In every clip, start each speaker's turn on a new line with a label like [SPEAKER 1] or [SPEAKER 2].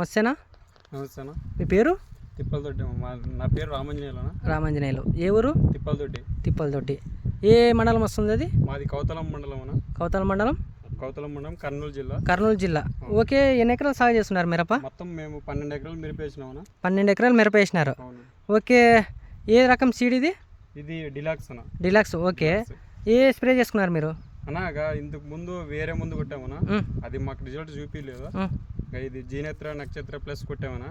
[SPEAKER 1] నమస్తేనా.
[SPEAKER 2] నమస్తేనా.
[SPEAKER 1] మీ పేరు?
[SPEAKER 2] తిప్పలతొట్టి. నా పేరు రామాంజనేయులు.
[SPEAKER 1] రామాంజనేయులు. ఏ ఊరు?
[SPEAKER 2] తిప్పలతొట్టి.
[SPEAKER 1] తిప్పలతొట్టి. ఏ మండలం వస్తుంది అది?
[SPEAKER 2] మాది కౌతలం మండలం.
[SPEAKER 1] కౌతల మండలం,
[SPEAKER 2] కర్నూలు జిల్లా.
[SPEAKER 1] కర్నూలు జిల్లా. ఓకే, ఎన్ని ఎకరాలు సాగు చేస్తున్నారు మిరప?
[SPEAKER 2] మొత్తం మేము 12 ఎకరాలు మిరప వేసినామన్నా.
[SPEAKER 1] 12 ఎకరాలు మిరప వేసినారు.
[SPEAKER 2] అవును.
[SPEAKER 1] ఓకే, ఏ రకం సీడ్ ఇది?
[SPEAKER 2] ఇది డిలాక్స్ అన్న.
[SPEAKER 1] డిలాక్స్. ఓకే, ఏ స్ప్రే చేసుకున్నారు మీరు?
[SPEAKER 2] అన్నాగా ఇంతకు ముందు వేరే ముందు కొట్టామన్నా, అది మాకు రిజల్ట్ చూపించలేదు. ఇది జీనేత్ర నక్షత్ర ప్లస్ కొట్టామన్నా.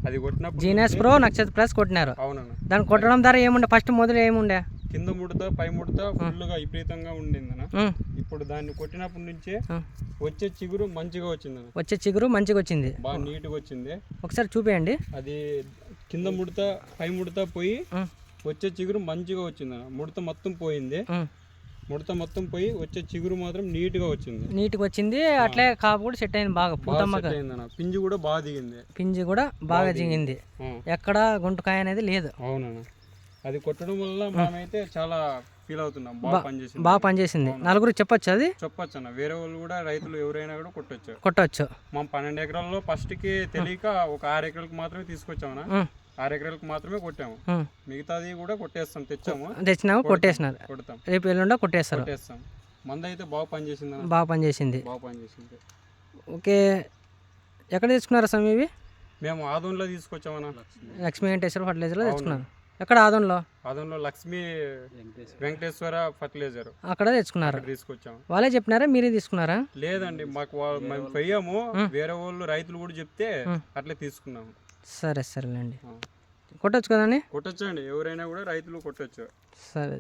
[SPEAKER 2] అది కొట్టినప్పుడు
[SPEAKER 1] జీనస్ ప్రో నక్షత్ర ప్లస్ కొట్టినారు.
[SPEAKER 2] అవునన్నా.
[SPEAKER 1] దాన్ని కొట్టడం ద్వారా ఏముండే? ఫస్ట్ మొదలు ఏముండే?
[SPEAKER 2] కింద ముడత పై ముడత ఫుల్గా విపరీతంగా ఉండిందన్న. ఇప్పుడు దాన్ని కొట్టినప్పటి నుంచే వచ్చే చిగురు మంచిగా వచ్చిందన్న.
[SPEAKER 1] వచ్చే చిగురు మంచిగా వచ్చింది,
[SPEAKER 2] బాగా నీట్గా వచ్చింది.
[SPEAKER 1] ఒకసారి చూపేయండి.
[SPEAKER 2] అది కింద ముడత పై ముడత పోయి వచ్చే చిగురు మంచిగా వచ్చిందన్న. ముడత మొత్తం పోయింది. ముడత మొత్తం పోయి వచ్చే చిగురు మాత్రం నీట్గా వచ్చింది.
[SPEAKER 1] నీట్గా వచ్చింది. అట్లే కాపు కూడా సెట్ అయింది బాగా.
[SPEAKER 2] అయిందన్న. పింజి కూడా బాగా దిగింది.
[SPEAKER 1] పింజి కూడా బాగా దిగింది. ఎక్కడ గుంటకాయ అనేది లేదు.
[SPEAKER 2] అవునన్న. అది కొట్టడం వల్ల మనమైతే చాలా ఫీల్ అవుతున్నాం. బాగా
[SPEAKER 1] పనిచేసింది. నలుగురు చెప్పొచ్చు అది?
[SPEAKER 2] చెప్పొచ్చు అన్న. వేరే వాళ్ళు కూడా, రైతులు ఎవరైనా కూడా
[SPEAKER 1] కొట్టవచ్చు.
[SPEAKER 2] మా 12 ఎకరాల్లో ఫస్ట్కి తెలియక ఒక 6 ఎకరాలకు మాత్రమే తీసుకొచ్చామన్నా. 6 ఎకరాలకు మాత్రమే కొట్టాము. మిగతాది కూడా కొట్టేస్తాం. తెచ్చినాము
[SPEAKER 1] కొట్టేసినారు.
[SPEAKER 2] కొడతాం.
[SPEAKER 1] రేపు ఎల్లుండా కొట్టేస్తారు.
[SPEAKER 2] కొట్టేస్తాం. మంద అయితే బాగా పనిచేసింది.
[SPEAKER 1] బాగా పనిచేసింది. ఓకే, ఎక్కడ తెచ్చుకున్నారు స్వామి ఇవి?
[SPEAKER 2] మేము ఆదోన్లో తీసుకొచ్చామన్నా.
[SPEAKER 1] లక్ష్మీ వెంకటేశ్వర ఫర్టిలైజర్లో తెచ్చుకున్నారు. ఎక్కడ? ఆదోన్లో
[SPEAKER 2] లక్ష్మీ వెంకటేశ్వర ఫర్టిలైజర్
[SPEAKER 1] అక్కడ తెచ్చుకున్నారు.
[SPEAKER 2] తీసుకొచ్చాము.
[SPEAKER 1] వాళ్ళే చెప్పినారా, మీరే తీసుకున్నారా?
[SPEAKER 2] లేదండి, మాకు మేము పోయాము. వేరే వాళ్ళు రైతులు కూడా చెప్తే అట్లే తీసుకున్నాము.
[SPEAKER 1] సరేలేండి. కొట్టచ్చు కదండి?
[SPEAKER 2] కొట్టచ్చు అండి, ఎవరైనా కూడా రైతులు కొట్టచ్చు.
[SPEAKER 1] సరే.